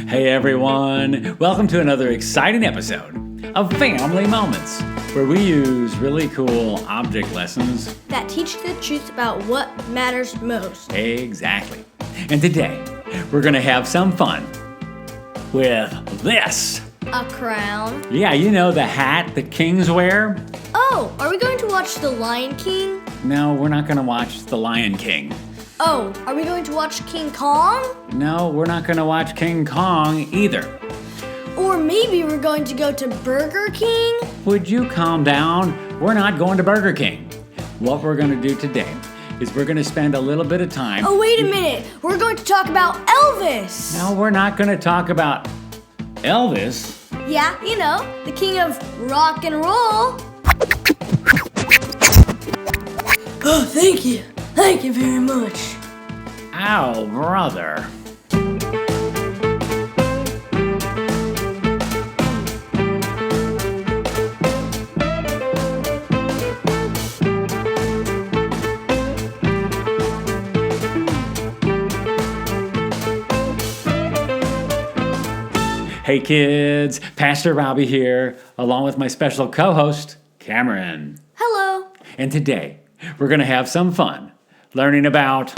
Hey everyone, welcome to another exciting episode of Family Moments, where we use really cool object lessons that teach the truth about what matters most. Exactly. And today, we're going to have some fun with this. A crown? Yeah, you know the hat that kings wear? Oh, are we going to watch The Lion King? No, we're not going to watch The Lion King. Oh, are we going to watch King Kong? No, we're not going to watch King Kong either. Or maybe we're going to go to Burger King? Would you calm down? We're not going to Burger King. What we're going to do today is we're going to spend a little bit of time... Oh, wait a minute. We're going to talk about Elvis. No, we're not going to talk about Elvis. Yeah, you know, the king of rock and roll. Oh, thank you. Thank you very much. Ow, brother. Hey kids, Pastor Robbie here, along with my special co-host, Cameron. Hello. And today, we're going to have some fun learning about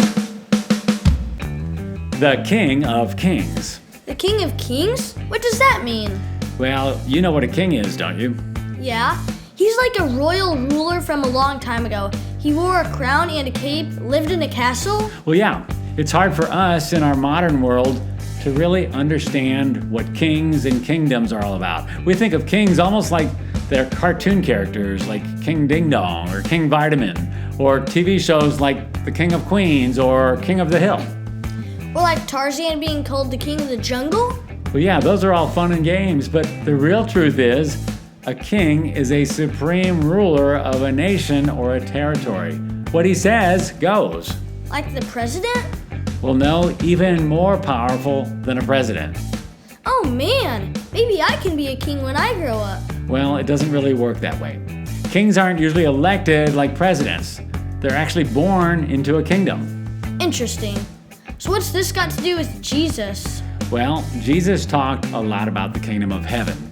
the King of Kings. The King of Kings? What does that mean? Well, you know what a king is, don't you? Yeah. He's like a royal ruler from a long time ago. He wore a crown and a cape, lived in a castle. Well, yeah. It's hard for us in our modern world to really understand what kings and kingdoms are all about. We think of kings almost like they're cartoon characters like King Ding Dong or King Vitamin, or TV shows like The King of Queens or King of the Hill. Or like Tarzan being called the King of the Jungle? Well, yeah, those are all fun and games, but the real truth is a king is a supreme ruler of a nation or a territory. What he says goes. Like the president? Well, no, even more powerful than a president. Oh man, maybe I can be a king when I grow up. Well, it doesn't really work that way. Kings aren't usually elected like presidents. They're actually born into a kingdom. Interesting. So what's this got to do with Jesus? Well, Jesus talked a lot about the kingdom of heaven.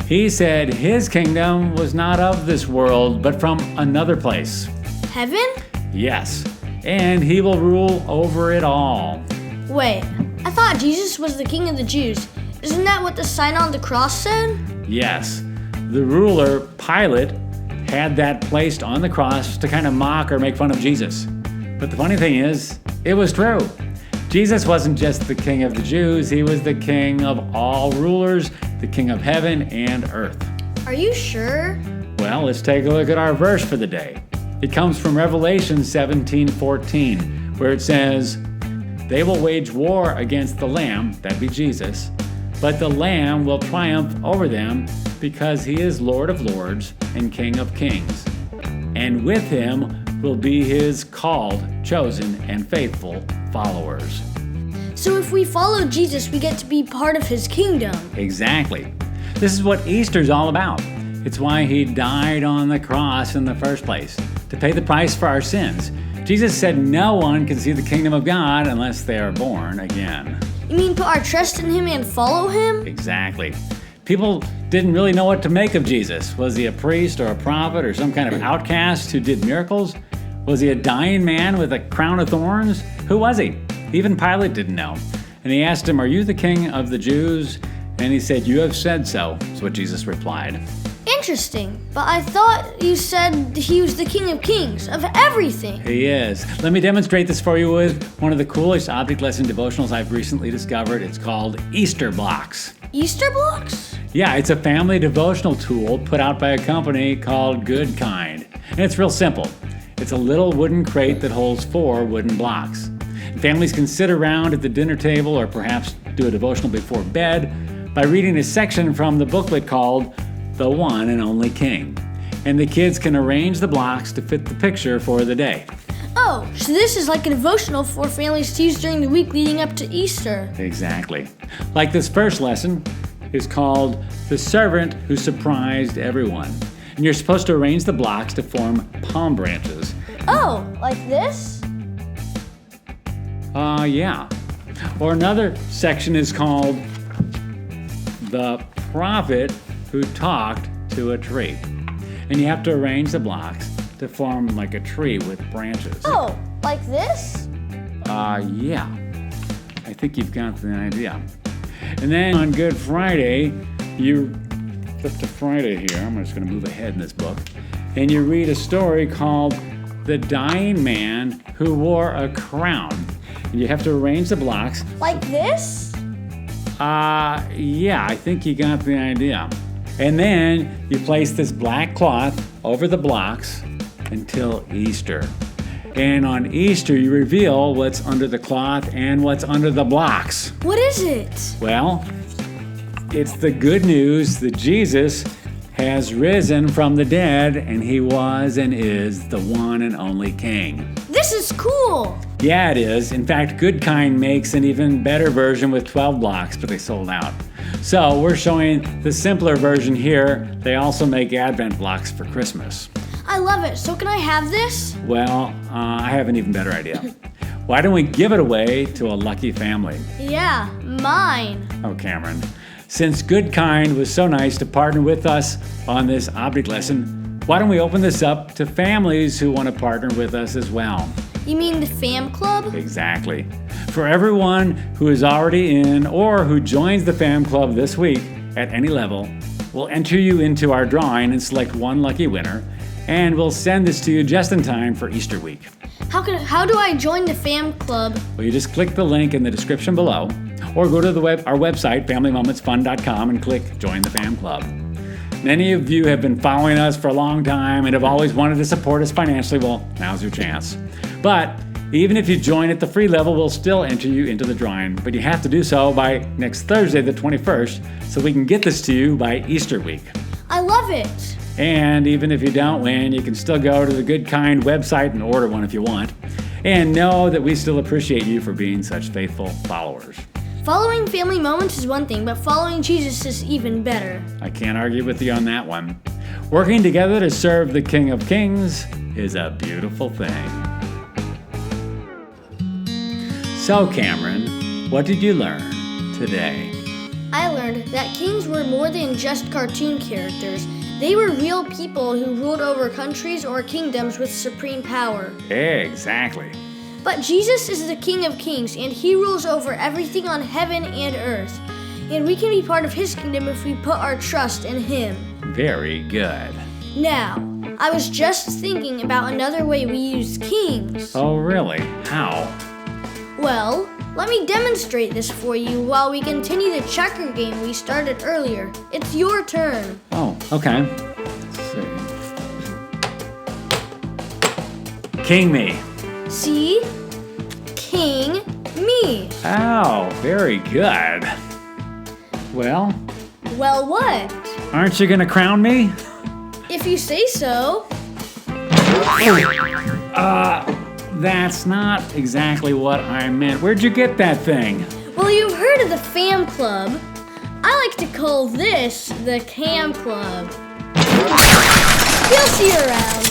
He said his kingdom was not of this world, but from another place. Heaven? Yes, and he will rule over it all. Wait, I thought Jesus was the king of the Jews. Isn't that what the sign on the cross said? Yes, the ruler, Pilate, had that placed on the cross to kind of mock or make fun of Jesus. But the funny thing is, it was true. Jesus wasn't just the king of the Jews, he was the king of all rulers, the king of heaven and earth. Are you sure? Well, let's take a look at our verse for the day. It comes from Revelation 17:14, where it says, "They will wage war against the Lamb," that'd be Jesus, "but the Lamb will triumph over them because he is Lord of lords and King of kings. And with him will be his called, chosen, and faithful followers." So if we follow Jesus, we get to be part of his kingdom. Exactly. This is what Easter's all about. It's why he died on the cross in the first place, to pay the price for our sins. Jesus said no one can see the kingdom of God unless they are born again. You mean put our trust in him and follow him? Exactly. People didn't really know what to make of Jesus. Was he a priest or a prophet or some kind of outcast who did miracles? Was he a dying man with a crown of thorns? Who was he? Even Pilate didn't know. And he asked him, "Are you the king of the Jews?" And he said, "You have said so," is what Jesus replied. Interesting, but I thought you said he was the king of kings, of everything. He is. Let me demonstrate this for you with one of the coolest object lesson devotionals I've recently discovered. It's called Easter Blocks. Easter blocks? Yeah, it's a family devotional tool put out by a company called Good Kind. And it's real simple. It's a little wooden crate that holds 4 wooden blocks. Families can sit around at the dinner table or perhaps do a devotional before bed by reading a section from the booklet called The One and Only King. And the kids can arrange the blocks to fit the picture for the day. Oh, so this is like a devotional for families to use during the week leading up to Easter. Exactly. Like this first lesson is called The Servant Who Surprised Everyone. And you're supposed to arrange the blocks to form palm branches. Oh, like this? Yeah. Or another section is called the prophet who talked to a tree. And you have to arrange the blocks to form like a tree with branches. Oh, like this? Yeah. I think you've got the idea. And then on Good Friday, you flip to Friday here. I'm just going to move ahead in this book. And you read a story called The Dying Man Who Wore a Crown. And you have to arrange the blocks. Like this? Yeah, I think you got the idea. And then you place this black cloth over the blocks until Easter. And on Easter, you reveal what's under the cloth and what's under the blocks. What is it? Well, it's the good news that Jesus has risen from the dead, and he was and is the one and only King. This is cool. Yeah, it is. In fact, Good Kind makes an even better version with 12 blocks, but they sold out. So we're showing the simpler version here. They also make Advent blocks for Christmas. I love it. So can I have this? Well, I have an even better idea. Why don't we give it away to a lucky family? Yeah, mine. Oh, Cameron. Since Good Kind was so nice to partner with us on this object lesson, why don't we open this up to families who want to partner with us as well? You mean the fam club? Exactly. For everyone who is already in or who joins the fam club this week at any level, we'll enter you into our drawing and select one lucky winner, and we'll send this to you just in time for Easter week. How do I join the fam club? Well, you just click the link in the description below, or go to our website, FamilyMomentsFun.com, and click Join the Fam Club. Many of you have been following us for a long time and have always wanted to support us financially. Well, now's your chance. But even if you join at the free level, we'll still enter you into the drawing. But you have to do so by next Thursday, the 21st, so we can get this to you by Easter week. I love it. And even if you don't win, you can still go to the Good Kind website and order one if you want. And know that we still appreciate you for being such faithful followers. Following family moments is one thing, but following Jesus is even better. I can't argue with you on that one. Working together to serve the King of Kings is a beautiful thing. So, Cameron, what did you learn today? I learned that kings were more than just cartoon characters. They were real people who ruled over countries or kingdoms with supreme power. Exactly. But Jesus is the King of Kings, and he rules over everything on heaven and earth. And we can be part of his kingdom if we put our trust in him. Very good. Now, I was just thinking about another way we use kings. Oh, really? How? Well, let me demonstrate this for you while we continue the checker game we started earlier. It's your turn. Oh, okay. Let's see. King me. See? King me. Oh, very good. Well, Well, what? aren't you gonna crown me? If you say so. That's not exactly what I meant. Where'd you get that thing? Well, you've heard of the fam club. I like to call this the cam club. We'll see you around.